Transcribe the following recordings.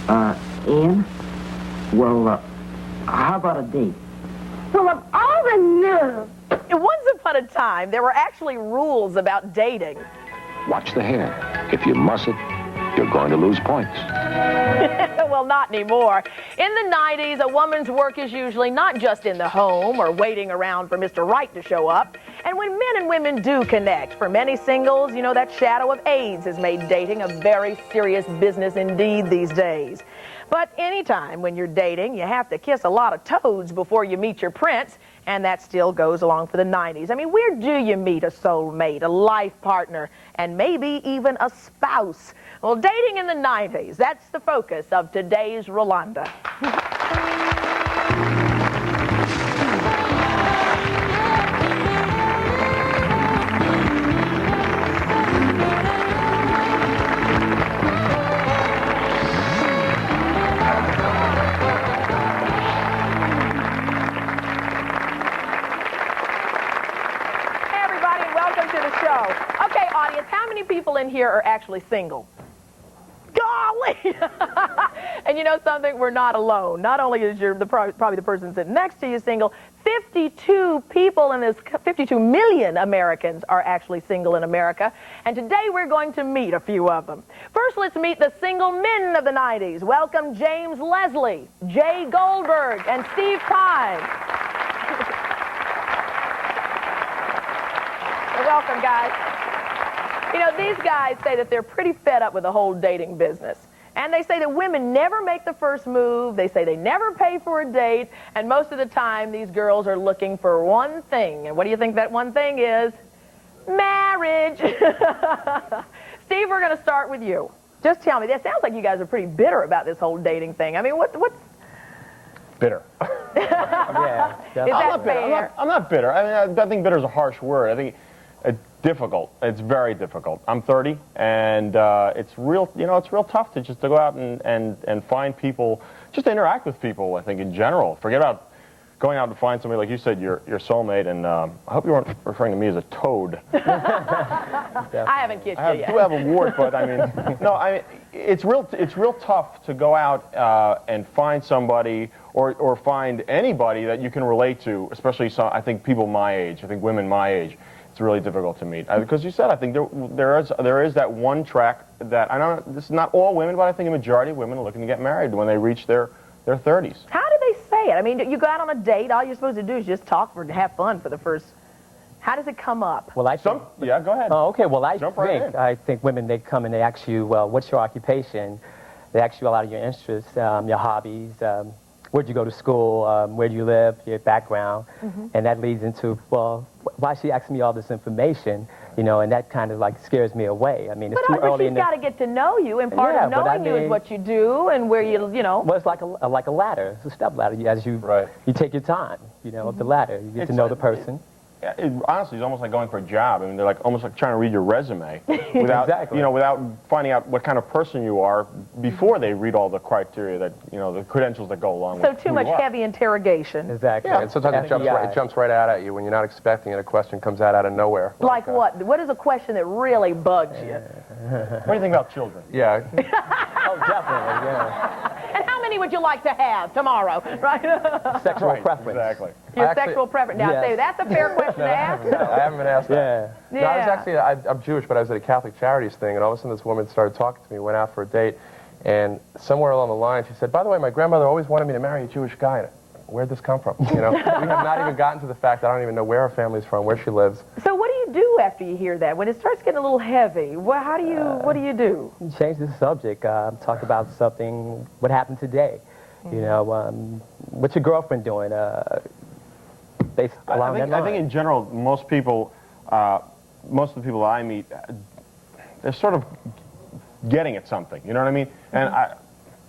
Ian? Well, how about a date? Full of all the nerve. Once upon a time, there were actually rules about dating. Watch the hair. If you muss it, you're going to lose points. Well, not anymore. In the 90s, a woman's work is usually not just in the home or waiting around for Mr. Right to show up. And when men and women do connect, for many singles, you know, that shadow of AIDS has made dating a very serious business indeed these days. But anytime when you're dating, you have to kiss a lot of toads before you meet your prince, and that still goes along for the 90s. I mean, where do you meet a soulmate, a life partner, and maybe even a spouse? Well, dating in the 90s, that's the focus of today's Rolonda. Okay, audience, how many people in here are actually single? Golly! And you know something? We're not alone. Not only is probably the person sitting next to you single, 52 million Americans are actually single in America. And today we're going to meet a few of them. First, let's meet the single men of the 90s. Welcome James Leslie, Jay Goldberg, and Steve Pine. Welcome, guys. You know, these guys say that they're pretty fed up with the whole dating business. And they say that women never make the first move. They say they never pay for a date. And most of the time, these girls are looking for one thing. And what do you think that one thing is? Marriage. Steve, we're going to start with you. Just tell me, that sounds like you guys are pretty bitter about this whole dating thing. I mean, what's... Bitter. Yeah. Is that fair? I'm not bitter. I mean, I think bitter is a harsh word. I think it's difficult. It's very difficult. I'm 30, and it's real. You know, it's real tough to just to go out and find people, just to interact with people. I think in general, forget about going out to find somebody like you said, your soulmate. And I hope you weren't referring to me as a toad. I haven't kissed you yet. I do have a wart, but I mean, no. I mean, it's real tough to go out and find somebody or find anybody that you can relate to, especially I think people my age. I think women my age. It's really difficult to meet because you said I think there is that one track that I don't. This is not all women, but I think a majority of women are looking to get married when they reach their 30s. How do they say it? I mean, you go out on a date. All you're supposed to do is just talk to have fun for the first. How does it come up? Well, Yeah, go ahead. Oh, okay. Well, I think women, they come and they ask you, well, what's your occupation? They ask you a lot of your interests, your hobbies. Where'd you go to school? Where do you live? Your background, and that leads into, well, why is she asking me all this information? You know, and that kind of like scares me away. I mean, it's too early. But she's got to get to know you, and part of knowing you is what you do and where you know. Well, it's like a ladder. It's a step ladder. As you take your time. You know, the ladder. You get to know the person. Honestly, it's almost like going for a job. I mean, they're like almost like trying to read your resume without, you know, without finding out what kind of person you are before they read all the criteria that, you know, the credentials that go along with. So too much heavy interrogation. Exactly. Yeah, and sometimes it jumps right out at you when you're not expecting it. A question comes out of nowhere. Like what? What is a question that really bugs you? What do you think about children? Yeah. Oh, definitely. Yeah. And how many would you like to have tomorrow? Right. Sexual preference. Exactly. Your sexual preference. Now, say that's a fair question to ask. I haven't been asked that. Yeah. No, I was actually, I'm Jewish, but I was at a Catholic Charities thing, and all of a sudden this woman started talking to me, went out for a date, and somewhere along the line she said, by the way, my grandmother always wanted me to marry a Jewish guy. Where'd this come from? You know, we have not even gotten to the fact that I don't even know where her family's from, where she lives. So what do you do after you hear that? When it starts getting a little heavy, what do you do? Change the subject. Talk about something, what happened today. You know, what's your girlfriend doing? I think in general, most of the people I meet, they're sort of getting at something. You know what I mean? And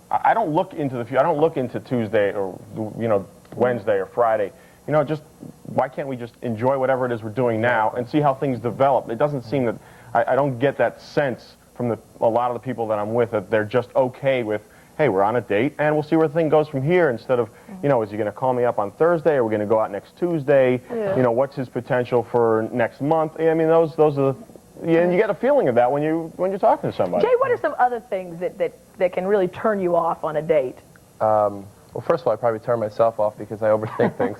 I don't look into the future. I don't look into Tuesday or, you know, Wednesday or Friday. You know, just why can't we just enjoy whatever it is we're doing now and see how things develop? It doesn't seem that I don't get that sense from a lot of the people that I'm with that they're just okay with, hey, we're on a date and we'll see where the thing goes from here, instead of, you know, is he going to call me up on Thursday? Or are we going to go out next Tuesday? You know, what's his potential for next month? I mean, those are and you get a feeling of that when you're talking to somebody. Jay, what are some other things that can really turn you off on a date? Well, first of all, I probably turn myself off because I overthink things.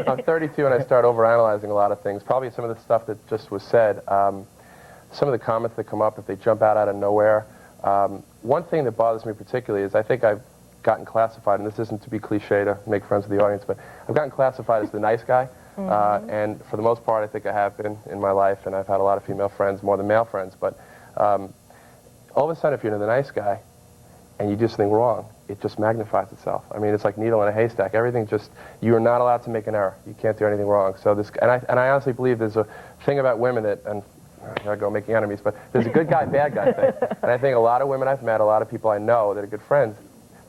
I'm 32 and I start overanalyzing a lot of things. Probably some of the stuff that just was said. Some of the comments that come up, if they jump out of nowhere. One thing that bothers me particularly is I think I've gotten classified, and this isn't to be cliche to make friends with the audience, but I've gotten classified as the nice guy. And for the most part, I think I have been in my life, and I've had a lot of female friends, more than male friends. But all of a sudden, if you're the nice guy and you do something wrong, it just magnifies itself. I mean, it's like needle in a haystack. Everything just, you're not allowed to make an error. You can't do anything wrong. So this, and I honestly believe there's a thing about women that, and I gotta go making enemies, but there's a good guy, bad guy thing. And I think a lot of women I've met, a lot of people I know that are good friends,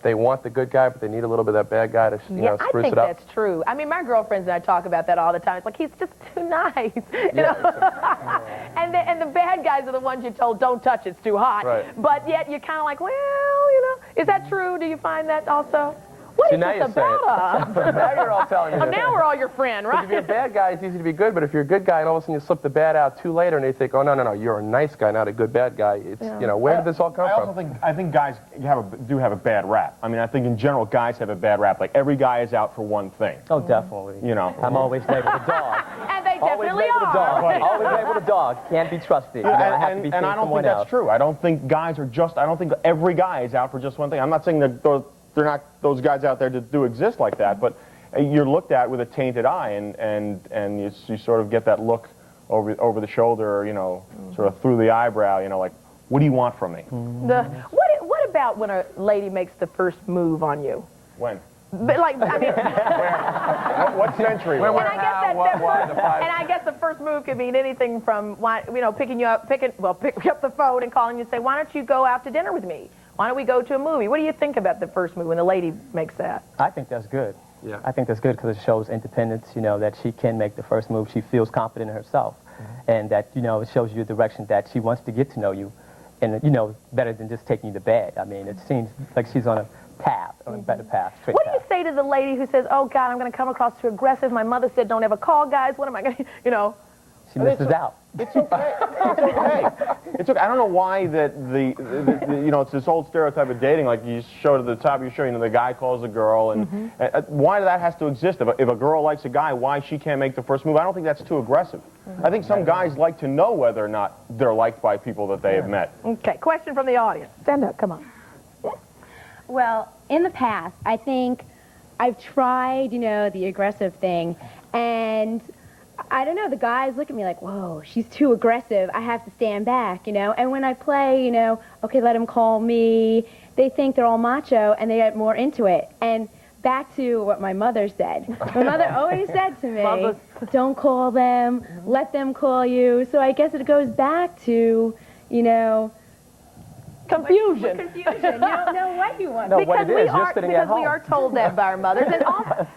they want the good guy, but they need a little bit of that bad guy to, spruce it up. I think that's true. I mean, my girlfriends and I talk about that all the time. It's like, he's just too nice, you know? And the bad guys are the ones you're told, don't touch, it's too hot. Right. But yet you're kind of like, well, you know, is that true? Do you find that also? What is this about us? Now you're all telling me. Oh, now we're all your friend, right? If you're a bad guy, it's easy to be good, but if you're a good guy and all of a sudden you slip the bad out too later and they think, oh, no, you're a nice guy, not a good bad guy, it's, you know, where did this all come from? I think guys do have a bad rap. I mean, I think in general guys have a bad rap. Like, every guy is out for one thing. Oh, definitely. You know. I'm always labeled a dog. And they Always definitely labeled a dog. are. Always labeled a dog. Can't be trusted. You know, I have to be And I don't think someone that's else. true. I don't think guys are just, I don't think every guy is out for just one thing. I'm not saying that they're not those guys out there that do exist like that, but you're looked at with a tainted eye, and you sort of get that look over the shoulder, you know, sort of through the eyebrow, you know, like, what do you want from me? What about when a lady makes the first move on you? When? But like, I mean, What century? Where, and I guess the the first move could mean anything from, you know, picking up the phone and calling you and say, why don't you go out to dinner with me? Why don't we go to a movie? What do you think about the first move when the lady makes that? I think that's good. Yeah. I think that's good because it shows independence, you know, that she can make the first move. She feels confident in herself. And that, you know, it shows you a direction that she wants to get to know you. And, you know, better than just taking you to bed. I mean, it seems like she's on a path, on a better path, straight What do path. you say to the lady who says, oh, God, I'm going to come across too aggressive. My mother said don't ever call guys. What am I going to, you know? She misses out. It's okay. It's okay. It's okay. I don't know why that you know, it's this old stereotype of dating, like you showed at the top of your show, you know, the guy calls the girl, and why that has to exist? If a girl likes a guy, why she can't make the first move? I don't think that's too aggressive. I think some guys like to know whether or not they're liked by people that they have met. Okay, question from the audience. Stand up, come on. Well, in the past, I think I've tried, you know, the aggressive thing, and I don't know, the guys look at me like, whoa, she's too aggressive. I have to stand back, you know. And when I play, you know, okay, let him call me, they think they're all macho, and they get more into it. And back to what my mother said. My mother always said to me, don't call them, let them call you. So I guess it goes back to, you know, Confusion. confusion. You don't know what you want. No, what it is, you're sitting at Because we home. are told that by our mothers. And also,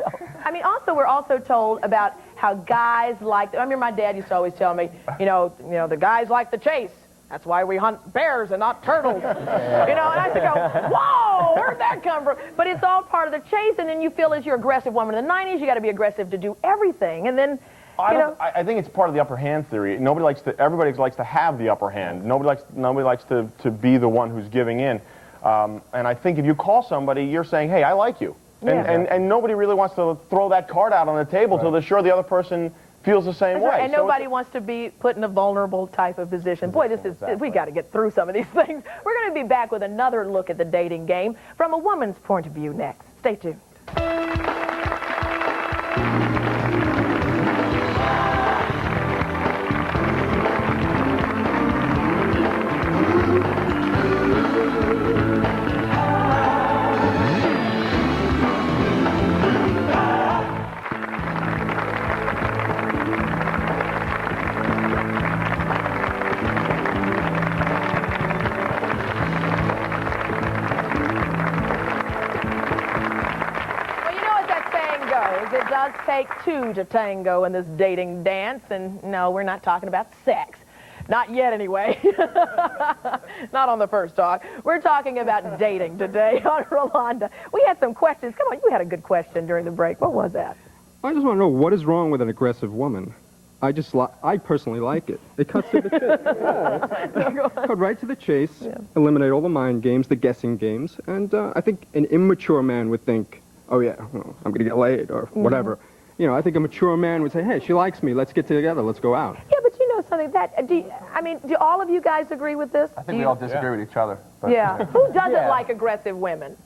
I mean, also we're also told about how guys like, I remember my dad used to always tell me, you know, the guys like the chase. That's why we hunt bears and not turtles. You know, and I used to go, whoa, where'd that come from? But it's all part of the chase, and then you feel as you're an aggressive woman in the 90s, you got to be aggressive to do everything. And then, I think it's part of the upper hand theory. Everybody likes to have the upper hand. Nobody likes to be the one who's giving in. And I think if you call somebody, you're saying, hey, I like you. And nobody really wants to throw that card out on the table till they're sure the other person feels the same way. And nobody wants to be put in a vulnerable type of position. Boy, we got to get through some of these things. We're going to be back with another look at the dating game from a woman's point of view next. Stay tuned. It does take two to tango in this dating dance, and no, we're not talking about sex. Not yet, anyway. Not on the first talk. We're talking about dating today on Rolonda. We had some questions. Come on, you had a good question during the break. What was that? I just want to know, what is wrong with an aggressive woman? I personally like it. It cuts to the chase. Cut right to the chase, eliminate all the mind games, the guessing games, and I think an immature man would think, oh yeah, well, I'm gonna get laid or whatever. You know, I think a mature man would say, hey, she likes me, let's get together, let's go out. Yeah, but you know something, do all of you guys agree with this? I think we all disagree with each other. But, Yeah. Who doesn't like aggressive women?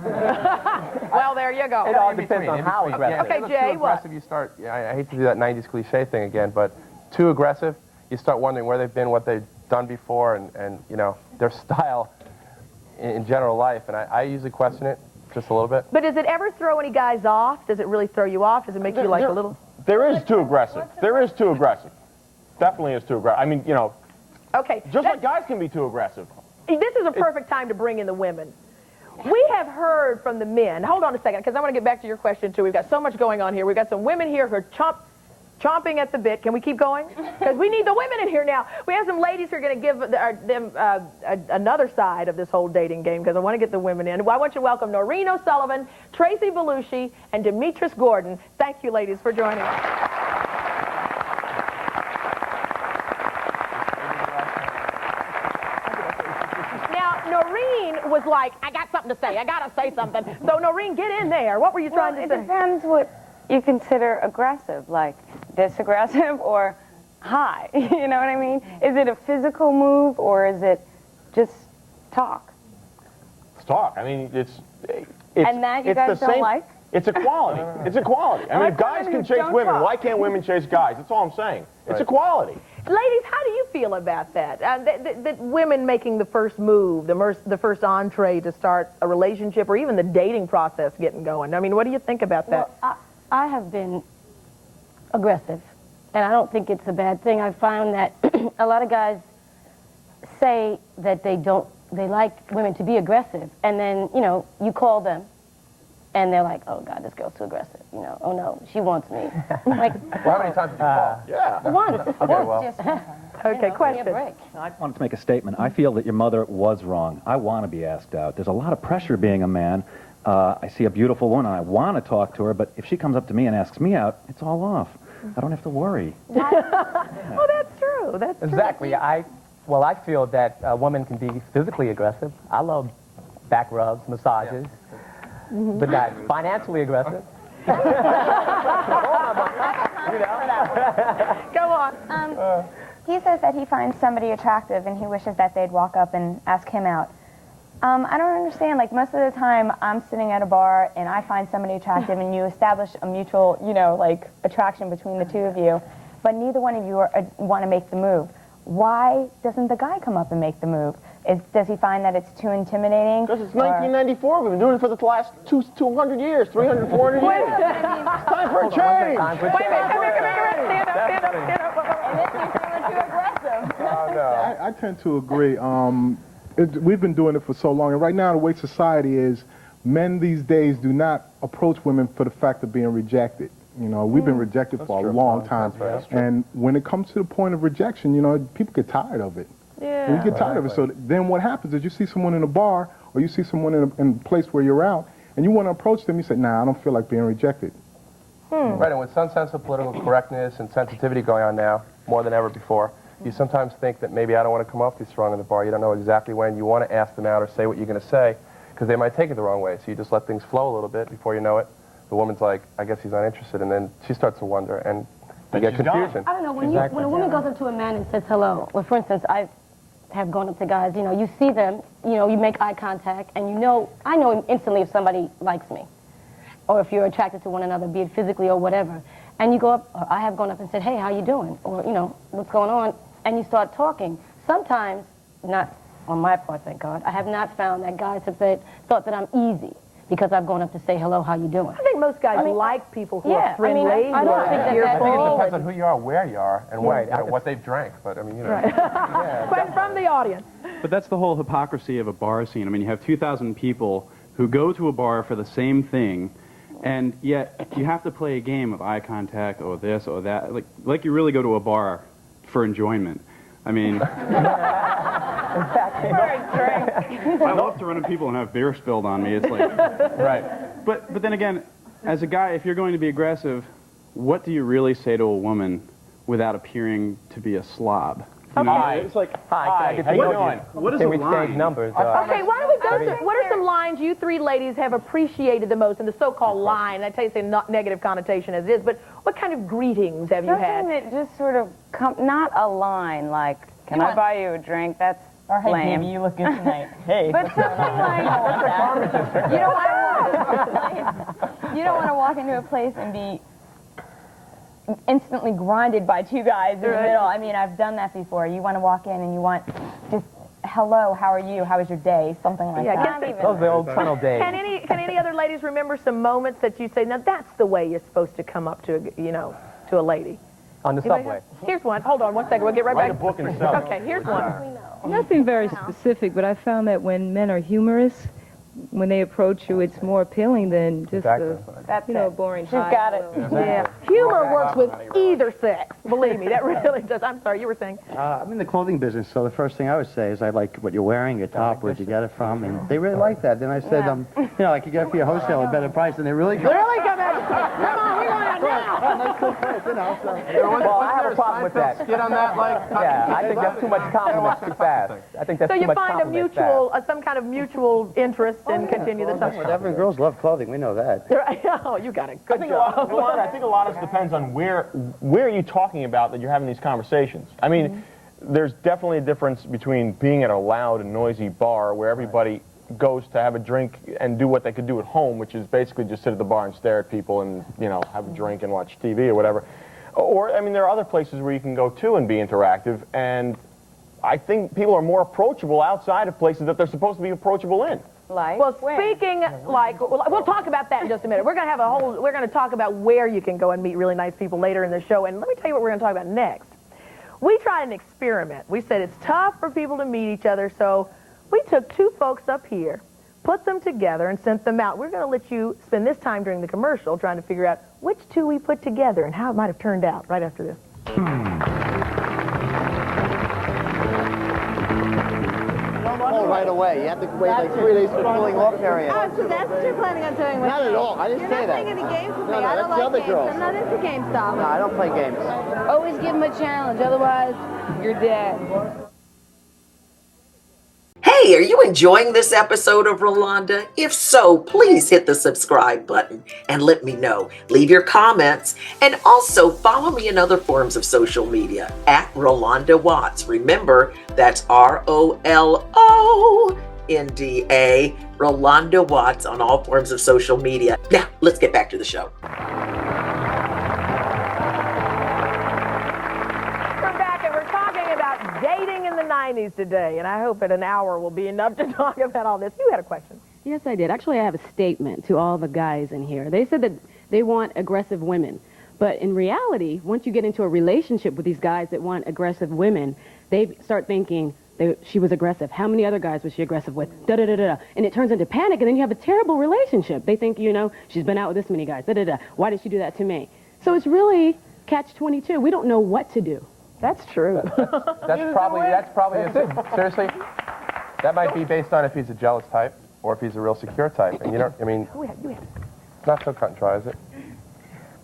Well, there you go. It all depends on how aggressive. Okay, Jay, too what? aggressive, you start, I hate to do that 90s cliche thing again, but too aggressive, you start wondering where they've been, what they've done before, and you know, their style in general life. And I usually question it just a little bit. But does it ever throw any guys off? Does it really throw you off? Does it make you like a little... There is too aggressive. There is too aggressive. Definitely is too aggressive. I mean, you know, Okay. just like guys can be too aggressive. This is a perfect time to bring in the women. We have heard from the men. Hold on a second, because I want to get back to your question, too. We've got so much going on here. We've got some women here who are chomping at the bit. Can we keep going? Because we need the women in here now. We have some ladies who are going to give them another side of this whole dating game, because I want to get the women in. I want you to welcome Noreen O'Sullivan, Tracy Belushi, and Demetris Gordon. Thank you, ladies, for joining us. Noreen was like, I got something to say. I got to say something. So, Noreen, get in there. What were you trying to say? It depends what you consider aggressive, like this aggressive or high. You know what I mean? Is it a physical move or is it just talk? It's talk. I mean, it's And that you guys don't like? It's equality. It's equality. I mean, if guys can chase women, why can't women chase guys? That's all I'm saying. It's equality. Ladies, how do you feel about that? That women making the first move, the first entree to start a relationship or even the dating process getting going. I mean, what do you think about that? Well, I have been aggressive, and I don't think it's a bad thing. I found that a lot of guys say that they like women to be aggressive, and then, you know, you call them, and they're like, oh, God, this girl's too aggressive. You know, oh, no, she wants me. Like, Well, how many times did you call? Yeah. once. Okay, well. Okay, question. I wanted to make a statement. I feel that your mother was wrong. I want to be asked out. There's a lot of pressure being a man. I see a beautiful woman, and I want to talk to her, but if she comes up to me and asks me out, it's all off. I don't have to worry. Oh, that's true. That's true. Exactly. I feel that a woman can be physically aggressive. I love back rubs, massages, but not financially aggressive. Go on. He says that he finds somebody attractive and he wishes that they'd walk up and ask him out. I don't understand. Like, most of the time, I'm sitting at a bar and I find somebody attractive and you establish a mutual, you know, like, attraction between the two of you, but neither one of you want to make the move. Why doesn't the guy come up and make the move? Does he find that it's too intimidating? Because it's 1994. We've been doing it for the last 200 years, 300, 400 years. It's time for a change. Wait a minute, come here. Stand up. And if you're feeling too aggressive. Oh, no. I tend to agree. We've been doing it for so long, and right now the way society is, men these days do not approach women for the fact of being rejected. You know, we've been rejected for a long time, and when it comes to the point of rejection, you know, people get tired of it. Yeah. You get tired of it. So then what happens is you see someone in a bar or you see someone in a place where you're out, and you want to approach them. You say, "Nah, I don't feel like being rejected." Right, and with some sense of political correctness and sensitivity going on now, more than ever before, you sometimes think that maybe I don't want to come off too strong in the bar. You don't know exactly when you want to ask them out or say what you're going to say, because they might take it the wrong way. So you just let things flow a little bit. Before you know it, the woman's like, I guess he's not interested, and then she starts to wonder, and you get confusion. I don't know, when a woman goes up to a man and says hello, well, for instance, I have gone up to guys, you know, you see them, you know, you make eye contact, and you know, I know instantly if somebody likes me, or if you're attracted to one another, be it physically or whatever, and you go up, or I have gone up and said, hey, how you doing, or, you know, what's going on, and you start talking. Sometimes, not on my part, thank God, I have not found that guys have thought that I'm easy, because I've gone up to say, hello, how you doing? I think most guys like people who are friendly, I don't think I think it depends on who you are, where you are, and what they've drank. But I mean, you know. Question from the audience. But that's the whole hypocrisy of a bar scene. I mean, you have 2,000 people who go to a bar for the same thing, and yet you have to play a game of eye contact or this or that, like you really go to a bar for enjoyment. I mean, I love to run into people and have beer spilled on me. It's like, right. But then again, as a guy, if you're going to be aggressive, what do you really say to a woman without appearing to be a slob? You know? Hi. It's like, Hi, can I get to know you? What is Can a we line? exchange numbers? Okay, why don't we go through, what are some lines you three ladies have appreciated the most in the so-called line? I tell you, it's a not negative connotation as it is, but what kind of greetings have you had? Something that just sort of, not a line like, can I buy you a drink? That's Or hey, lame. baby, you look good tonight. Hey. But something like, you don't want to walk into a place and be instantly grinded by two guys in the middle. I mean, I've done that before. You want to walk in and you want just, hello, how are you? How was your day? Something like that. Those are the old tunnel days. Can any other ladies remember some moments that you say, now that's the way you're supposed to come up to, to a lady? On the Anybody subway. Here's one. Hold on one second. We'll get right Write back. a book and sell it. Okay, here's one. Nothing very specific, but I found that when men are humorous, when they approach you, it's more appealing than just a boring She's got it. Yeah. Humor works with either sex. Believe me, that really does. I'm sorry, you were saying. I'm in the clothing business, so the first thing I would say is I like what you're wearing, your top, where'd you get it from, and they really like that. Then I said, I could get it for your wholesale at a better price, and they really come. Really come out. Come on, we want it now. Nice little price, so. Well, I have a problem with that. Skit on that, like, Yeah, I think that's too much compliments too fast. I think that's So too you much find a compliments mutual, some kind of mutual interest and continue the talk. Whatever, girls love clothing, we know that. Oh, you got it. Good job. Rolonda, I think a lot of this depends on where are you talking about that you're having these conversations. I mean, there's definitely a difference between being at a loud and noisy bar where everybody goes to have a drink and do what they could do at home, which is basically just sit at the bar and stare at people and, have a drink and watch TV or whatever. Or, I mean, there are other places where you can go to and be interactive, and I think people are more approachable outside of places that they're supposed to be approachable in. Like, well, speaking we'll talk about that in just a minute. We're going to talk about where you can go and meet really nice people later in the show. And let me tell you what we're going to talk about next. We tried an experiment. We said it's tough for people to meet each other, so we took two folks up here, put them together, and sent them out. We're going to let you spend this time during the commercial trying to figure out which two we put together and how it might have turned out right after this. Right away. You have to wait like 3 days for the cooling off period. Oh, so that's what you're planning on doing with Not me. at all. I didn't say that. You're not playing any games with me. No, I don't that's the like other games. girls. I'm not into game style. No, I don't play games. Always give them a challenge, otherwise you're dead. Hey, are you enjoying this episode of Rolonda? If so, please hit the subscribe button and let me know. Leave your comments and also follow me in other forms of social media at Rolonda Watts. Remember, that's ROLONDA, Rolonda Watts on all forms of social media. Now, let's get back to the show. Dating in the 90s today, and I hope that an hour will be enough to talk about all this. You had a question. Yes, I did. Actually, I have a statement to all the guys in here. They said that they want aggressive women. But in reality, once you get into a relationship with these guys that want aggressive women, they start thinking, she was aggressive. How many other guys was she aggressive with? Da-da-da-da-da. And it turns into panic, and then you have a terrible relationship. They think, she's been out with this many guys. Da-da-da. Why did she do that to me? So it's really catch-22. We don't know what to do. That's true. That's probably seriously, that might be based on if he's a jealous type or if he's a real secure type. And it's not so cut and dry, is it?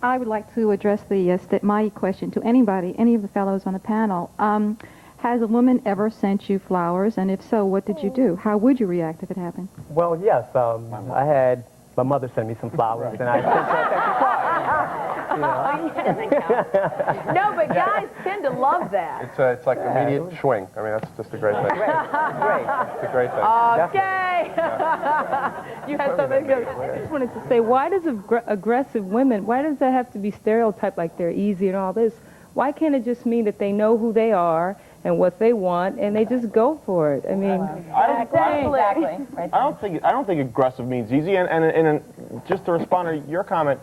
I would like to address my question to anybody, any of the fellows on the panel. Has a woman ever sent you flowers? And if so, what did you do? How would you react if it happened? Well, yes. I had my mother send me some flowers, and I sent her a thank you card. No, but guys tend to love that. It's like immediate swing. I mean, that's just a great thing. Great. It's a great thing. Okay. You had something good. I just wanted to say, why does aggressive women, why does that have to be stereotyped like they're easy and all this? Why can't it just mean that they know who they are and what they want, and they just go for it? I mean, exactly. I don't think aggressive means easy. And just to respond to your comment,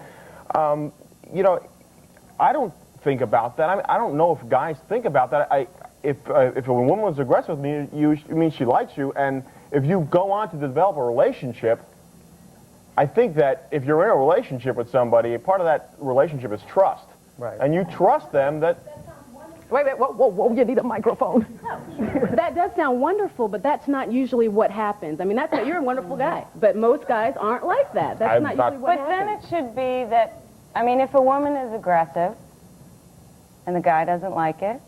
I don't think about that. I don't know if guys think about that. If a woman was aggressive with me, it means she likes you. And if you go on to develop a relationship, I think that if you're in a relationship with somebody, part of that relationship is trust. Right. And you trust them that... Wait, whoa, you need a microphone. That does sound wonderful, but that's not usually what happens. I mean, you're a wonderful guy, but most guys aren't like that. That's not usually what happens. But then it should be that I mean, if a woman is aggressive and the guy doesn't like it,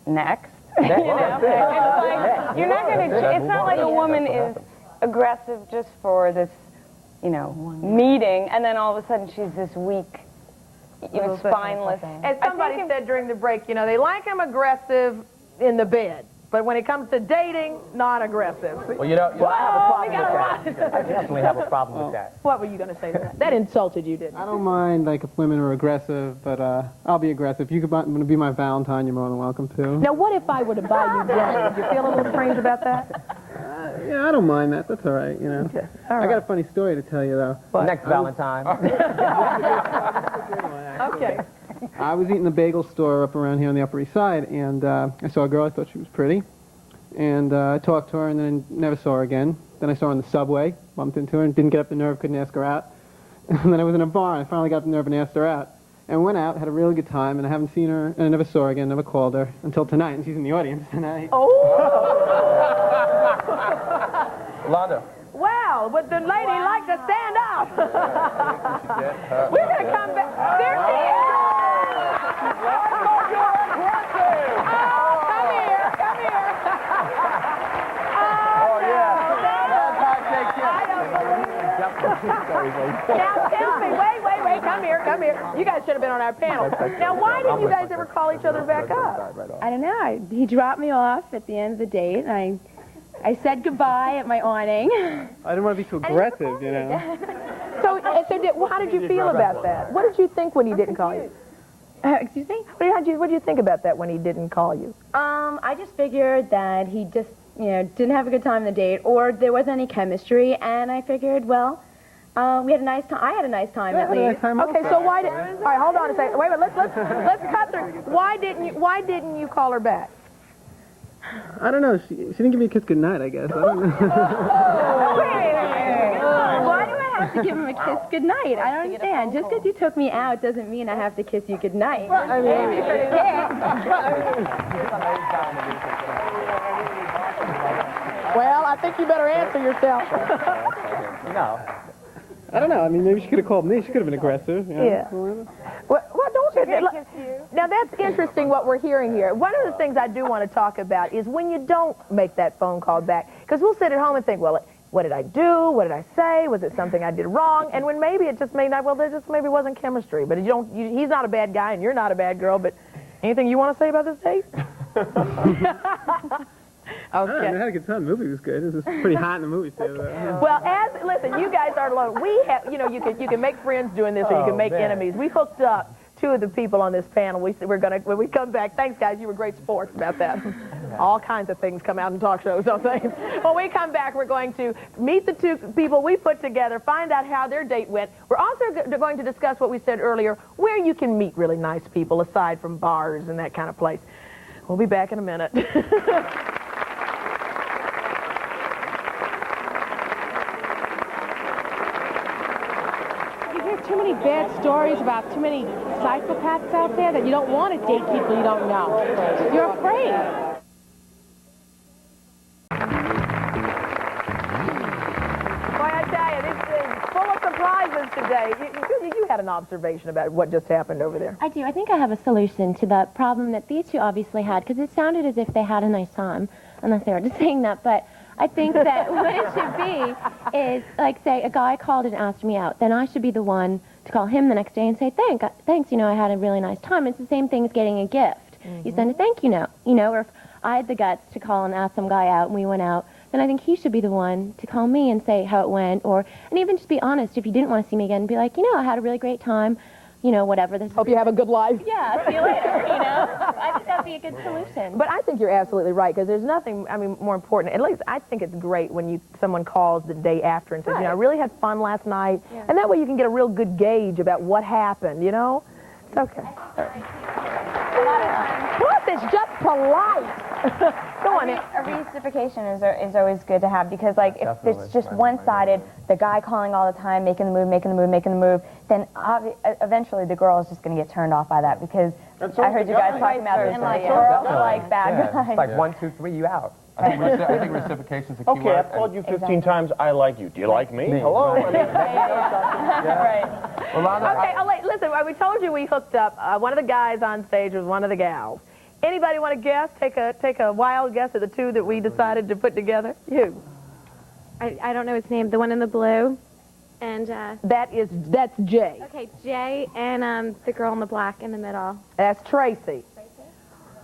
next. You know? It's like, you're not going to, it's not like a woman is aggressive just for this, you know, meeting, and then all of a sudden she's this weak, you know, spineless. As somebody said during the break, you know, they like him aggressive in the bed, but when it comes to dating, not aggressive. Well, you know, I have a problem with that. I definitely have a problem with that. What were you going to say to that? That insulted you, didn't it? I don't mind, like, if women are aggressive, but I'll be aggressive. If you want to be my Valentine, you're more than welcome to. Now, what if I were to buy you dinner? Would you feel a little strange about that? Yeah, I don't mind that. That's all right, you know. Okay. I got a funny story to tell you, though. Next Valentine. Okay. I was eating a bagel store up around here on the Upper East Side, and I saw a girl. I thought she was pretty. And I talked to her, and then never saw her again. Then I saw her on the subway, bumped into her, and didn't get up the nerve, couldn't ask her out. And then I was in a bar, and I finally got up the nerve and asked her out. And went out, had a really good time, and I haven't seen her, and I never saw her again, never called her until tonight, and she's in the audience tonight. Rolonda. Wow, would the lady like to stand up? We're going to come back. There she is. Come here, come here. Oh, yeah. Now tell me, wait, come here. You guys should have been on our panel. Now, why didn't you guys ever call each other back up? I don't know. He dropped me off at the end of the date, and I said goodbye at my awning. I didn't want to be too aggressive, you know. So how did you feel about that? What did you think when he didn't call you? Excuse me? What did you think about that when he didn't call you? I just figured that he just, didn't have a good time on the date, or there wasn't any chemistry, and I figured, well, we had a nice time. I had a nice time at least. Okay, so why did? All right, hold on a second. Wait, let's cut through. Why didn't you call her back? I don't know. She didn't give me a kiss goodnight, I guess. I don't know. Why do I have to give him a kiss goodnight? I don't understand. Just because you took me out doesn't mean I have to kiss you goodnight. I mean, well, I think you better answer yourself. No. I don't know. I mean, maybe she could have called me. She could have been aggressive. You know? Yeah. Well, don't now that's interesting what we're hearing here. One of the things I do want to talk about is when you don't make that phone call back, because we'll sit at home and think, well, what did I do? What did I say? Was it something I did wrong? And when maybe it just may not, well, there just maybe wasn't chemistry. But he's not a bad guy and you're not a bad girl. But anything you want to say about this date? Okay. I had a good time. The movie was good. It was pretty hot in the movie theater. Well, listen, you guys aren't alone. We have, you can make friends doing this, or you can make enemies. We hooked up two of the people on this panel. When we come back. Thanks, guys. You were great sports about that. All kinds of things come out in talk shows, don't they? When we come back, we're going to meet the two people we put together, find out how their date went. We're also going to discuss what we said earlier, where you can meet really nice people aside from bars and that kind of place. We'll be back in a minute. Too many bad stories about too many psychopaths out there that you don't want to date people you don't know. You're afraid. Boy, I tell you, this is full of surprises today. You had an observation about what just happened over there. I do. I think I have a solution to the problem that these two obviously had, because it sounded as if they had a nice time, unless they were just saying that, but I think that what it should be is, like, say, a guy called and asked me out. Then I should be the one to call him the next day and say, thanks, I had a really nice time. It's the same thing as getting a gift. You send a thank you note, or if I had the guts to call and ask some guy out and we went out, then I think he should be the one to call me and say how it went, and even just be honest. If you didn't want to see me again, be like, I had a really great time. Whatever. Hope you have a good life. Yeah, see you later, I think that'd be a good solution. But I think you're absolutely right, because there's nothing, more important. At least I think it's great when someone calls the day after and says, I really had fun last night. Yeah. And that way you can get a real good gauge about what happened, It's okay. Plus, it's just polite. Go on. A reciprocation is always good to have, because if it's just one-sided, the guy calling all the time, making the move, then eventually the girl is just going to get turned off by that, because I heard you guys talking about this, and girls are like bad guys. It's like 1, 2, 3, you out. I think reciprocation's a key word. Okay, I've called you 15 times. I like you. Do you like me? Me. Hello? Right. Right. Okay, listen, we told you we hooked up. One of the guys on stage was one of the gals. Anybody want to guess? Take a wild guess at the two that we decided to put together? You. I don't know his name. The one in the blue. And that's Jay. Okay, Jay and the girl in the black in the middle. That's Tracy.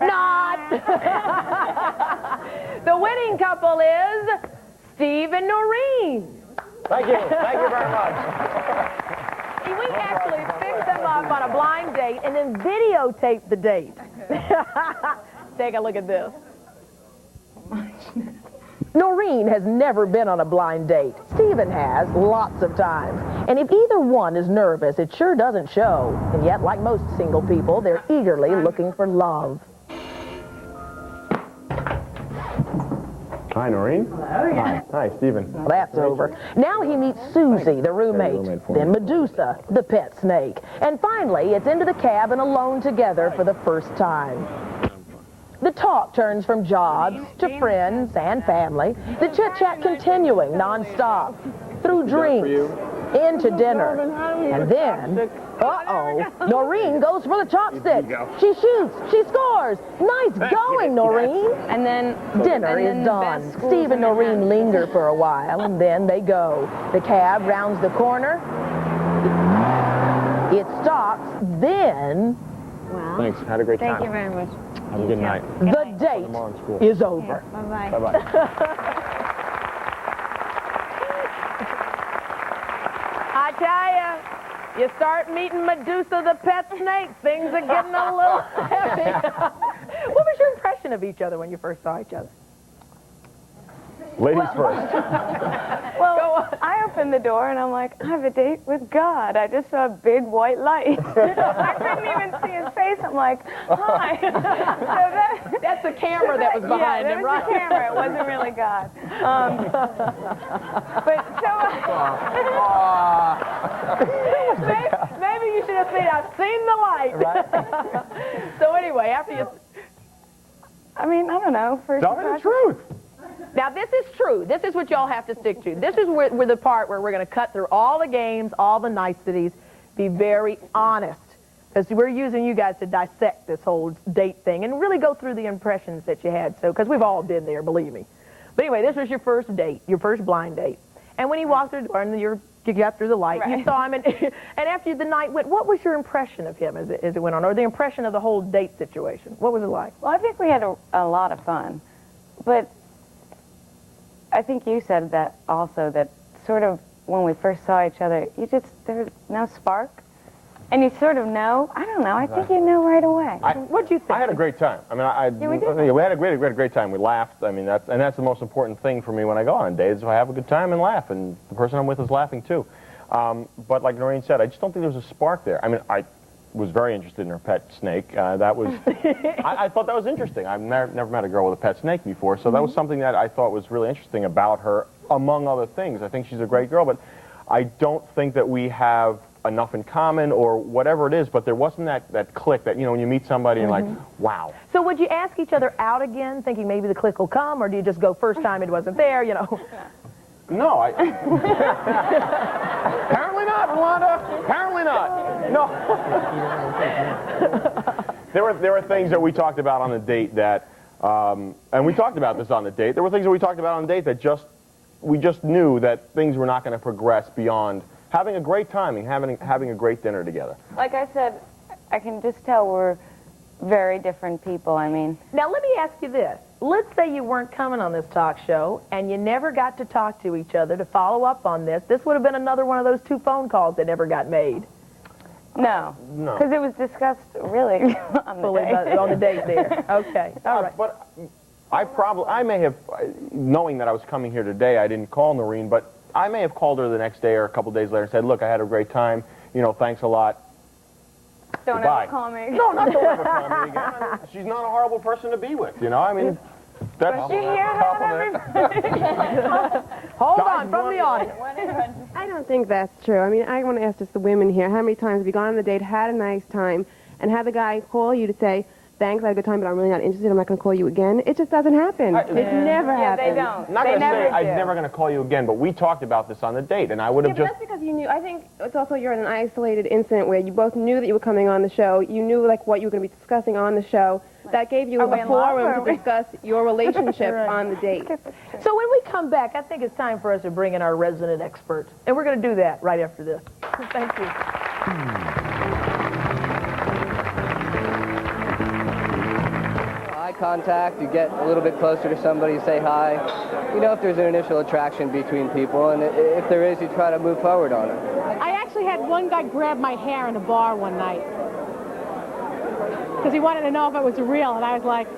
Not. The winning couple is Steve and Noreen. Thank you very much. We actually fixed them up on a blind date and then videotaped the date. Take a look at this. Noreen has never been on a blind date. Steven has, lots of times. And if either one is nervous, it sure doesn't show. And yet, like most single people, they're eagerly looking for love. Hi, Noreen. Hi. Hi, Stephen. Well, that's over. Now he meets Susie, the roommate, then Medusa, the pet snake. And finally, it's into the cab and alone together for the first time. The talk turns from jobs to friends and family, the chit-chat continuing non-stop, through drinks, into dinner, and then, Noreen goes for the chopstick. She shoots, she scores. Nice going, Noreen. And then dinner is done. Steve and Noreen linger for a while, and then they go. The cab rounds the corner. It stops, then... Wow. Thanks. Had a great time. Thank you very much. Have a good night. The date is over. Bye-bye. Bye-bye. I tell you, you start meeting Medusa the pet snake, things are getting a little heavy. What was your impression of each other when you first saw each other? Ladies first. Well, I opened the door and I'm like, I have a date with God. I just saw a big white light. I couldn't even see his face. I'm like, hi. So that's the camera that was behind him, right? Yeah, that was the camera. It wasn't really God. But so... maybe you should have seen, I've seen the light. Right. So anyway, after you... I mean, I don't know. Tell me the truth. Now, this is true. This is what y'all have to stick to. This is where the part where we're going to cut through all the games, all the niceties, be very honest. Because we're using you guys to dissect this whole date thing and really go through the impressions that you had. So, because we've all been there, believe me. But anyway, this was your first date, your first blind date. And when he walked through the door and you got through the light, you saw him, and after the night went, what was your impression of him as it went on, or the impression of the whole date situation? What was it like? Well, I think we had a lot of fun. But I think you said that also, that sort of when we first saw each other, there was no spark. And you sort of know, I don't know, I think you know right away. What'd you think? I had a great time. I mean, we had a great time. We laughed. I mean, that's the most important thing for me when I go on dates. I have a good time and laugh, and the person I'm with is laughing too. But like Noreen said, I just don't think there was a spark there. I mean, I was very interested in her pet snake. That was, I thought that was interesting. I've never met a girl with a pet snake before, so that was something that I thought was really interesting about her, among other things. I think she's a great girl, but I don't think that we have enough in common or whatever it is, but there wasn't that click that, you know, when you meet somebody and like, wow. So would you ask each other out again, thinking maybe the click will come, or do you just go first time it wasn't there, you know? No, apparently not, Rolonda. Apparently not. No. There were things that we talked about on the date that, and we talked about this on the date. There were things that we talked about on the date that we just knew that things were not going to progress beyond having a great time and having a great dinner together. Like I said, I can just tell we're very different people. I mean. Now let me ask you this. Let's say you weren't coming on this talk show and you never got to talk to each other to follow up on this. This would have been another one of those 2 phone calls that never got made. No. No. Because it was discussed really on the date. On the date there. Okay. All right. But I may have, knowing that I was coming here today, I didn't call Noreen, but I may have called her the next day or a couple days later and said, look, I had a great time. You know, thanks a lot. Don't Goodbye. ever call me. No, not don't ever call me again. I mean, she's not a horrible person to be with, you know? I mean, that's... Did you hear that, everybody? Hold on, from the audience. I don't think that's true. I mean, I want to ask just the women here, how many times have you gone on a date, had a nice time, and had the guy call you to say, thanks, I had a good time, but I'm really not interested. I'm not going to call you again. It just doesn't happen. It never happens. They don't. Not They going to never say I'm do. never going to call you again, but we talked about this on the date, and I would have But just. that's because you knew. I think it's also you're in an isolated incident where you both knew that you were coming on the show. You knew like what you were going to be discussing on the show. That gave you Are we a in love, or forum are to we- discuss your relationship on the date. So when we come back, I think it's time for us to bring in our resident expert. And we're going to do that right after this. Thank you. Eye contact, you get a little bit closer to somebody, you say hi. You know if there's an initial attraction between people, and if there is, you try to move forward on it. I actually had one guy grab my hair in a bar one night because he wanted to know if it was real, and I was like,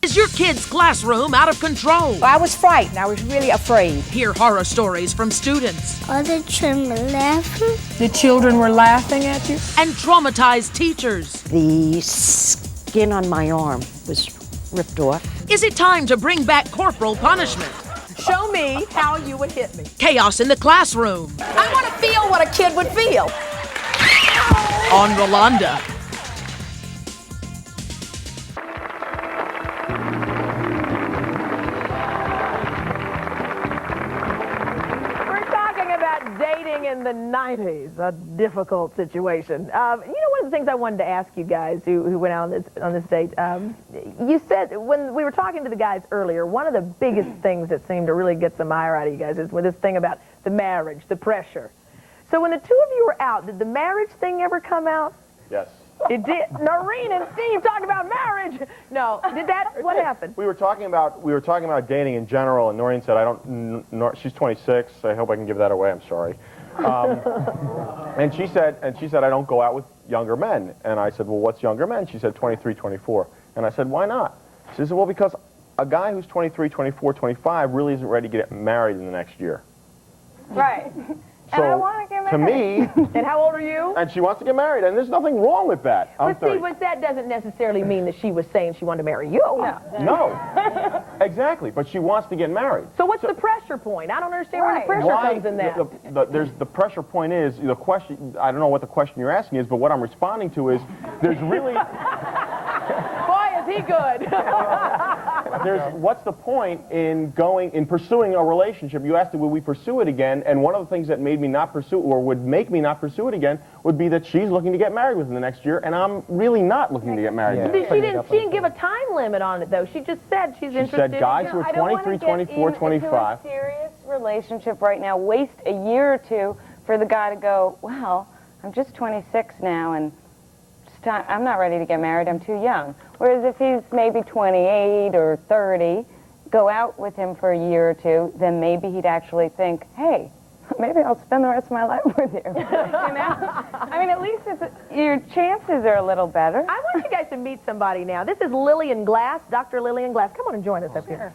Is your kid's classroom out of control? I was frightened. I was really afraid. Hear horror stories from students. Are the children laughing? The children were laughing at you? And traumatized teachers. The skin on my arm was ripped off. Is it time to bring back corporal punishment? Show me how you would hit me. Chaos in the classroom. I want to feel what a kid would feel. On Rolonda. We're talking about dating in the 90s, a difficult situation. You know, one of the things I wanted to ask you guys who went out on this date, you said when we were talking to the guys earlier, one of the biggest things that seemed to really get some ire out of you guys is with this thing about the marriage, the pressure. So when the two of you were out, did the marriage thing ever come out? Yes. It did. Noreen and Steve talking about marriage. No, did that? What happened? We were talking about dating in general, and Noreen said, she's 26. I hope I can give that away. I'm sorry. And she said, I don't go out with younger men. And I said, well, what's younger men? She said, 23, 24. And I said, why not? She said, well, because a guy who's 23, 24, 25 really isn't ready to get married in the next year. Right. So, and I want to get to married. me, And how old are you? and she wants to get married, and there's nothing wrong with that. I'm But 30. see, but that doesn't necessarily mean that she was saying she wanted to marry you. No, exactly. But she wants to get married. So what's the pressure point? I don't understand where the pressure Why? comes in that. The pressure point is the question. I don't know what the question you're asking is, but what I'm responding to is there's really Boy, is he good. what's the point in pursuing a relationship? You asked, will we pursue it again? And one of the things that made me not pursue it, or would make me not pursue it again, would be that she's looking to get married within the next year, and I'm really not looking to get married. She didn't give a time limit on it though. She just said she's interested. said guys who are 23, 24, 25. Into a serious relationship right now, waste a year or two for the guy to go, well, I'm just 26 now, and I'm not ready to get married. I'm too young. Whereas if he's maybe 28 or 30, go out with him for a year or two, then maybe he'd actually think, hey, maybe I'll spend the rest of my life with you. You know? I mean, at least your chances are a little better. I want you guys to meet somebody now. This is Lillian Glass, Dr. Lillian Glass. Come on and join us up here.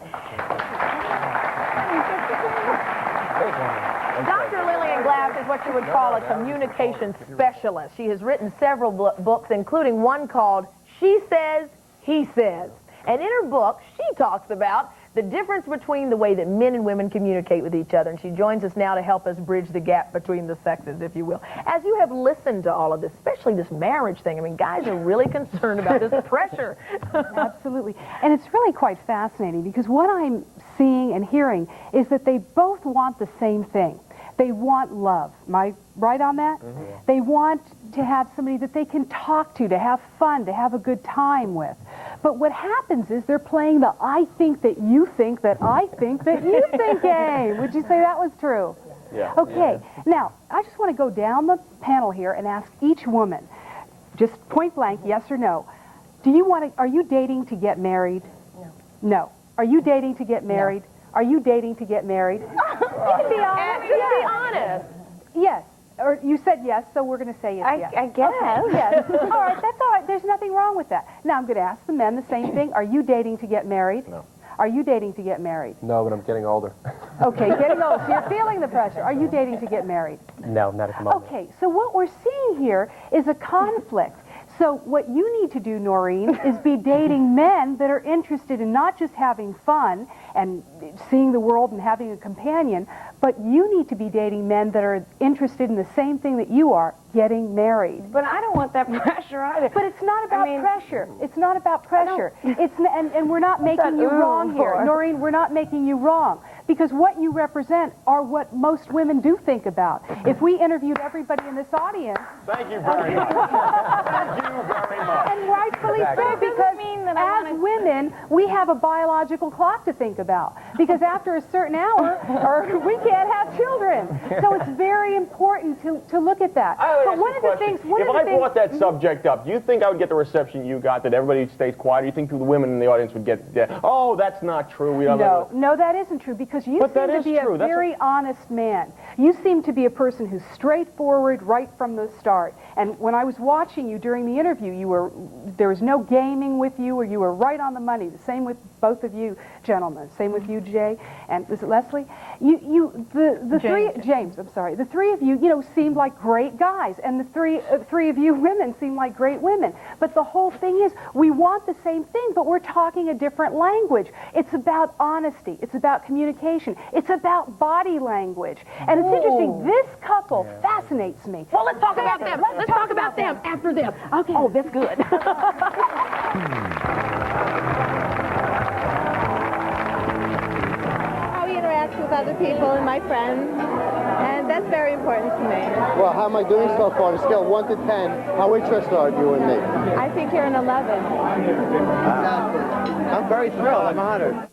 Dr. Lillian Glass is what you would call a communication specialist. She has written several books, including one called She Says, He Says. And in her book, she talks about the difference between the way that men and women communicate with each other. And she joins us now to help us bridge the gap between the sexes, if you will. As you have listened to all of this, especially this marriage thing, I mean, guys are really concerned about this pressure. Absolutely. And it's really quite fascinating because what I'm seeing and hearing is that they both want the same thing. They want love. Am I right on that? Mm-hmm. They want to have somebody that they can talk to have fun, to have a good time with. But what happens is they're playing the I think that you think that I think that you think game. Would you say that was true? Yeah. Okay. Yeah. Now, I just want to go down the panel here and ask each woman, just point blank, yes or no. Are you dating to get married? No. No. Are you dating to get married? No. Are you dating to get married? You can be honest. Just be honest. Yes. Or you said yes, so we're going to say yes. I guess. Okay. Yes. All right, that's all right. There's nothing wrong with that. Now I'm going to ask the men the same thing. Are you dating to get married? No. Are you dating to get married? No, but I'm getting older. Okay, getting older. So you're feeling the pressure. Are you dating to get married? No, not at the moment. Okay, so what we're seeing here is a conflict. So what you need to do, Noreen, is be dating men that are interested in not just having fun and seeing the world and having a companion, but you need to be dating men that are interested in the same thing that you are, getting married. But I don't want that pressure either. But it's not about pressure. It's not about pressure. And we're not making you wrong here. Noreen, we're not making you wrong. Because what you represent are what most women do think about. If we interviewed everybody in this audience... Thank you very much. Thank you very much. And rightfully so, because as women, we have a biological clock to think about. Because after a certain hour, we can't have children. So it's very important to look at that. But one of the things... If I brought that subject up, do you think I would get the reception you got, that everybody stays quiet? Do you think the women in the audience would get, oh, that's not true? No, that isn't true, because you seem to be a very honest man. You seem to be a person who's straightforward right from the start. And when I was watching you during the interview, there was no gaming with you, or you were right on the money. The same with both of you gentlemen. Same with you, Jay. And was it Leslie? James, I'm sorry. The three of you, seemed like great guys. And the three of you women seem like great women. But the whole thing is, we want the same thing, but we're talking a different language. It's about honesty. It's about communication. It's about body language. And it's interesting, this couple fascinates me. Well, let's talk about them. Let's talk about them after this. Okay. Oh, that's good. How we interact with other people and my friends, and that's very important to me. Well, how am I doing so far? On a scale of 1 to 10, how interested are you in me? I think you're an 11. I'm very thrilled. I'm honored.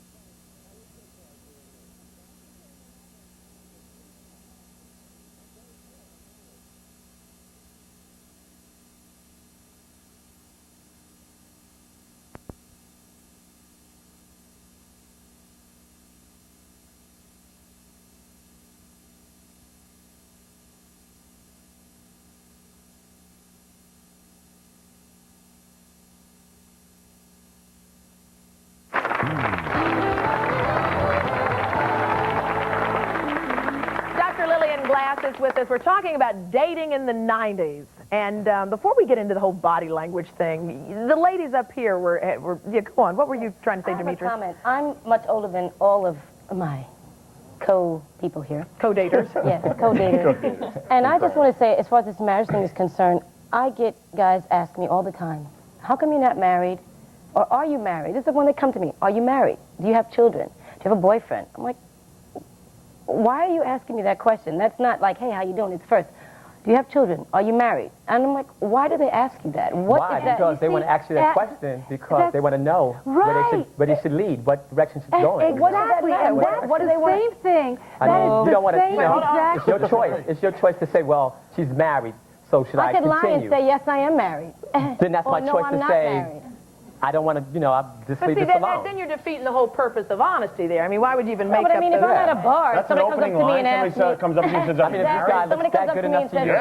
Is with us. We're talking about dating in the 90s. And before we get into the whole body language thing, the ladies up here were yeah, go on. What were you trying to say, Demetrius? I have a comment. I'm much older than all of my co-people here. Co-daters? Yes, co-daters. And I just want to say, as far as this marriage thing is concerned, I get guys ask me all the time, how come you're not married? Or are you married? This is the one that come to me. Are you married? Do you have children? Do you have a boyfriend? I'm like, why are you asking me that question? That's not like, hey, how you doing? It's first, do you have children? Are you married? And I'm like, why do they ask you that? Why? Because they want to ask you that question because they want to know where they should lead, what direction she's going. Exactly, and that's the same thing. I mean, you don't want to, it's your choice. It's your choice to say, well, she's married, so should I continue? I could lie and say, yes, I am married. Then that's my choice to say, I don't want to, I'll just leave this alone. Then you're defeating the whole purpose of honesty there. I mean, why would you even make up but I mean, if I'm at a bar, that's somebody an opening comes up to me line. and asks me... Somebody comes up to you and says, I mean, if this guy looks that good enough to you.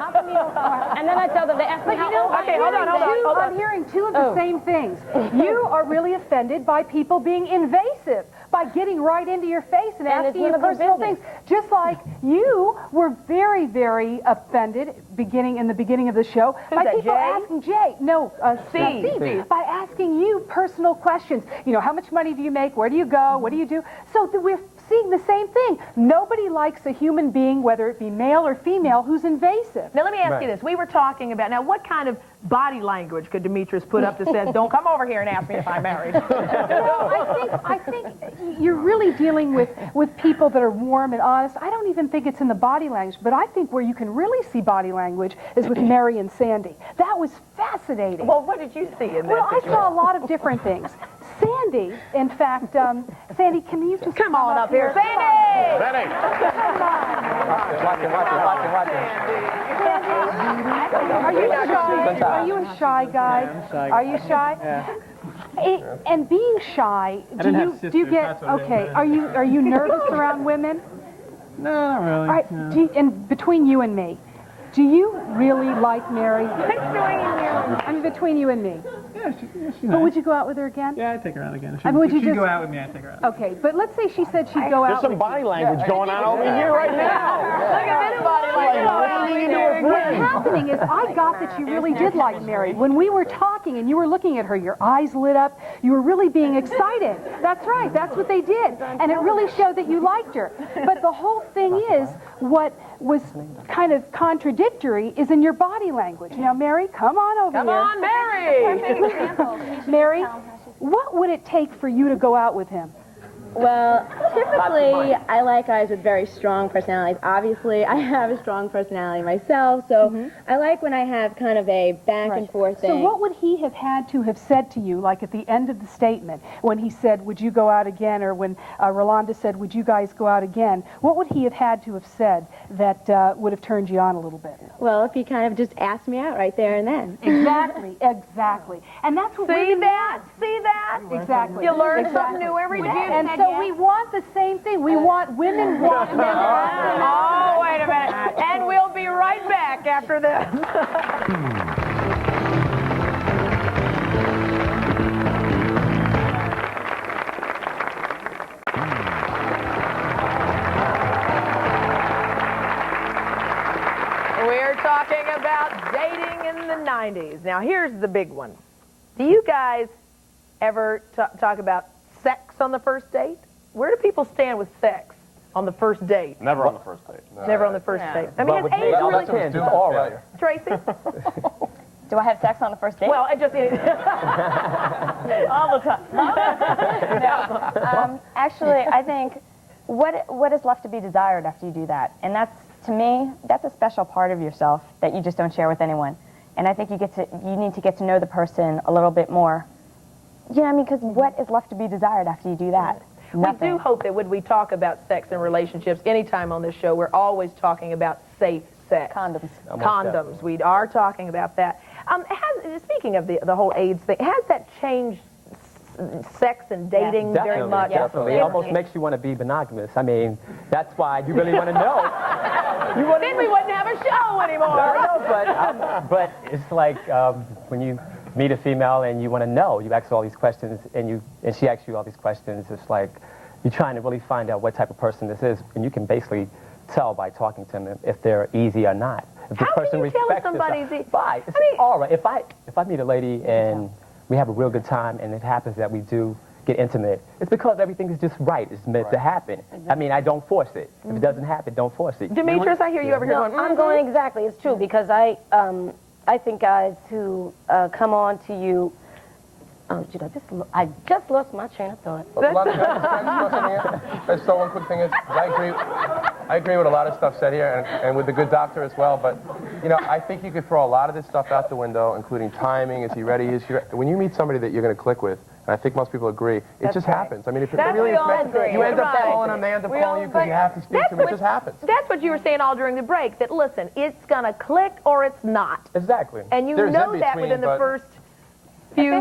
How come you don't... And then I tell them, they ask me how old okay, hold on. I'm hearing two of the same things. You are really offended by people being invasive, by getting right into your face and asking you personal things. Just like you were very, very offended in the beginning of the show by people asking Steve, by asking you personal questions. How much money do you make? Where do you go? What do you do? So we're seeing the same thing. Nobody likes a human being, whether it be male or female, who's invasive. Now, let me ask you this. We were talking about, now, what kind of body language could Demetrius put up that says, don't come over here and ask me if I'm married? I think you're really dealing with people that are warm and honest. I don't even think it's in the body language, but I think where you can really see body language is with Mary and Sandy. That was fascinating. Well, what did you see in that? Well, I saw a lot of different things. Sandy, in fact, Sandy, can you just come on up here? Sandy! Sandy! Watch it. Are you a shy guy? Yeah, I'm a shy guy. Are you shy? Yeah. And being shy, do you get okay? Are you nervous around women? No, not really. All right. No. And between you and me, do you really like Mary? I mean, between you and me. Yeah, she's But nice. would you go out with her again? Yeah, I'd take her out again. If I mean, would you she'd just go out with me, I'd take her out. Okay, but let's say she said she'd go out. There's some with body you. language going on over here right now. Look at this body language. What's happening is I got that you really did like Mary. When we were talking and you were looking at her, your eyes lit up. You were really being excited. That's right. That's what they did. And it really showed that you liked her. But the whole thing is, what was kind of contradictory is in your body language. Now, Mary, come on over Come here. on, Mary. Perfect example. Mary, what would it take for you to go out with him? Well, typically, I like guys with very strong personalities. Obviously, I have a strong personality myself, so I like when I have kind of a back and forth thing. So what would he have had to have said to you, like at the end of the statement, when he said, would you go out again, or when Rolonda said, would you guys go out again? What would he have had to have said that would have turned you on a little bit? Well, if he kind of just asked me out right there and then. Exactly, exactly. And that's what See that? See that? Exactly. You learn Exactly. something new every day. And so we want the same thing. We want women want men. Oh, wait a minute. And we'll be right back after this. We're talking about dating in the 90s. Now, here's the big one. Do you guys ever talk about sex on the first date? Where do people stand with sex on the first date? Never on the first date. Never on the first date. I mean, But has with me, age all really... depends. It's all right. Tracy? Do I have sex on the first date? Well, it just... all the time. No. Actually, I think what is left to be desired after you do that? And that's, to me, that's a special part of yourself that you just don't share with anyone. And I think you need to get to know the person a little bit more. You know what I mean? Because what is left to be desired after you do that? Nothing. We do hope that when we talk about sex and relationships anytime on this show, we're always talking about safe sex. Condoms. Condoms. We are talking about that. Speaking of the whole AIDS thing, has that changed sex and dating very much? Definitely. It almost makes you want to be monogamous. I mean, that's why you really want to know. Then we wouldn't have a show anymore. No, but it's like when you meet a female and you want to know, you ask her all these questions, and she asks you all these questions. It's like you're trying to really find out what type of person this is, and you can basically tell by talking to them if they're easy or not. If this person respects if somebody's Bye. It's all right. If I meet a lady and we have a real good time, and it happens that we do get intimate, it's because everything is just right. It's meant to happen. I mean, I don't force it. If it doesn't happen, don't force it. Demetrius, I hear you over here No, going, I'm going exactly. It's true because I think guys who come on to you. Oh, dude, I just lost my train of thought. I just throw one quick thing is, I agree with a lot of stuff said here, and with the good doctor as well, but, you know, I think you could throw a lot of this stuff out the window, including timing, is he ready, when you meet somebody that you're going to click with, and I think most people agree, it just happens. I mean, if it really is meant, you end up calling them, they end up calling you because you have to speak to them, it just happens. That's what you were saying all during the break, that, listen, it's going to click or it's not. Exactly. And you know that within the first few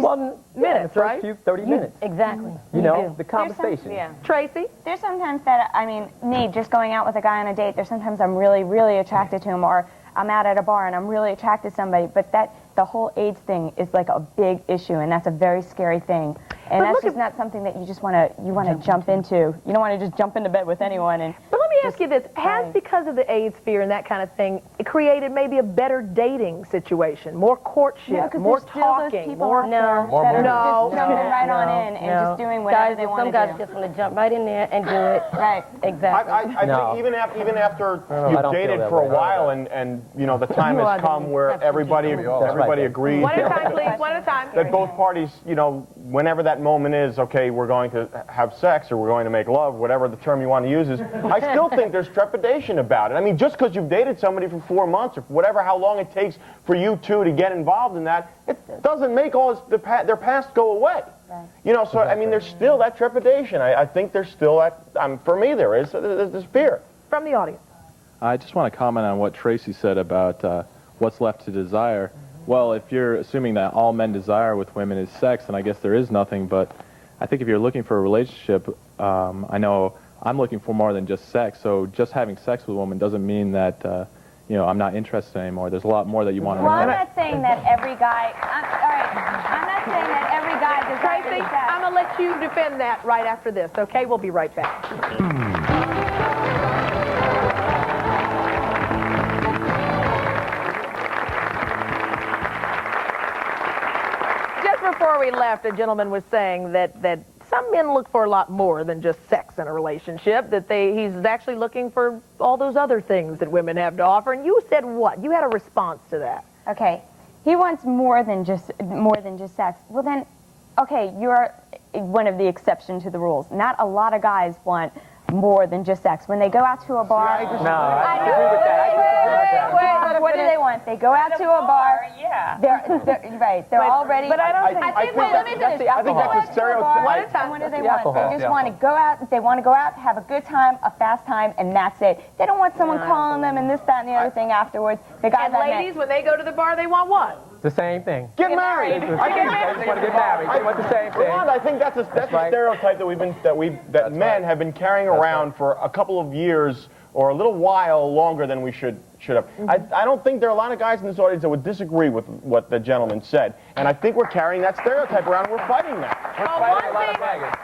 minutes, right? Few 30 minutes. Exactly. You know, the conversation. Tracy? There's sometimes that, I mean, me just going out with a guy on a date, there's sometimes I'm really, really attracted to him, or I'm out at a bar and I'm really attracted to somebody, but the whole AIDS thing is like a big issue, and that's a very scary thing. And that's just not something that you just want to jump into. You don't want to just jump into bed with anyone. But let me ask you this. Has, because of the AIDS fear and that kind of thing, it created maybe a better dating situation? More courtship, more talking, more... No. Just jumping right on in and just doing whatever they want to do. Some guys just want to jump right in there and do it. Right. Exactly. I think even after you've dated for a while and you know, the time has come where everybody agrees. One at a time, please. One at a time. That both parties, you know, whenever that moment is, okay, we're going to have sex or we're going to make love, whatever the term you want to use is, I still think there's trepidation about it. I mean, just because you've dated somebody for 4 months or whatever, how long it takes for you two to get involved in that, it doesn't make their past go away. Right. You know, so, I mean, there's still that trepidation. I think there's still that, for me there is, there's fear. From the audience. I just want to comment on what Tracy said about what's left to desire. Well, if you're assuming that all men desire with women is sex, then I guess there is nothing. But I think if you're looking for a relationship, I know I'm looking for more than just sex. So just having sex with a woman doesn't mean that, you know, I'm not interested anymore. There's a lot more that you want to know. Well, I'm not saying that every guy... all right, I'm not saying that every guy desires Tracy, sex. I'm going to let you defend that right after this, okay? We'll be right back. Just before we left, a gentleman was saying that some men look for a lot more than just sex in a relationship, that he's actually looking for all those other things that women have to offer. And you said what? You had a response to that. Okay, he wants more than just sex. Well then, okay, you're one of the exceptions to the rules. Not a lot of guys want more than just sex. When they go out to a bar, I disagree with that. Wait, what do they want? They go out to a bar. Yeah. They're right. They're already. But I don't think. I think. Wait, let me finish. I think that's a stereotype. One at a time. What do they want? alcohol. They just want to go out. They want to go out, have a good time, a fast time, and that's it. They don't want someone calling them and this, that, and the other thing afterwards. The guys And ladies, when they go to the bar, they want what? The same thing. Get married. They just want to get married. They want the same thing. Rolonda, I think that's a stereotype that men have been carrying around for a couple of years or a little while longer than we should have. I don't think there are a lot of guys in this audience that would disagree with what the gentleman said, and I think we're carrying that stereotype around and we're fighting that.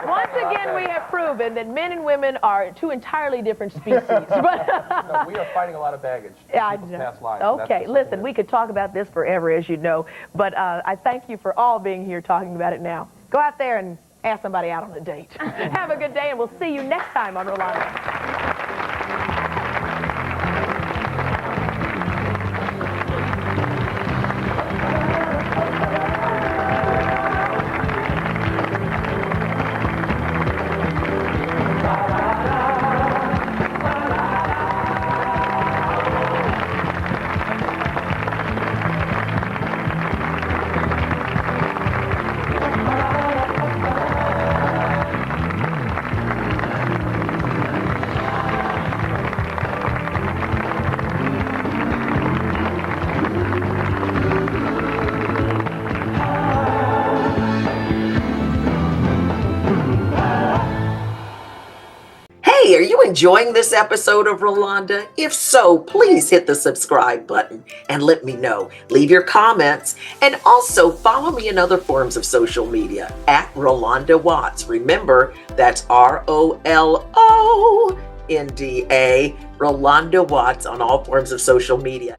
Once again, we have proven that men and women are two entirely different species. But No, we are fighting a lot of baggage. Yeah, I People's know. past lives. Okay, listen, we could talk about this forever, as you know, but I thank you for all being here talking about it now. Go out there and ask somebody out on a date. Have a good day, and we'll see you next time on Rolonda. Hey, are you enjoying this episode of Rolonda? If so, please hit the subscribe button and let me know. Leave your comments and also follow me in other forms of social media at Rolonda Watts. Remember, that's ROLONDA, Rolonda Watts on all forms of social media.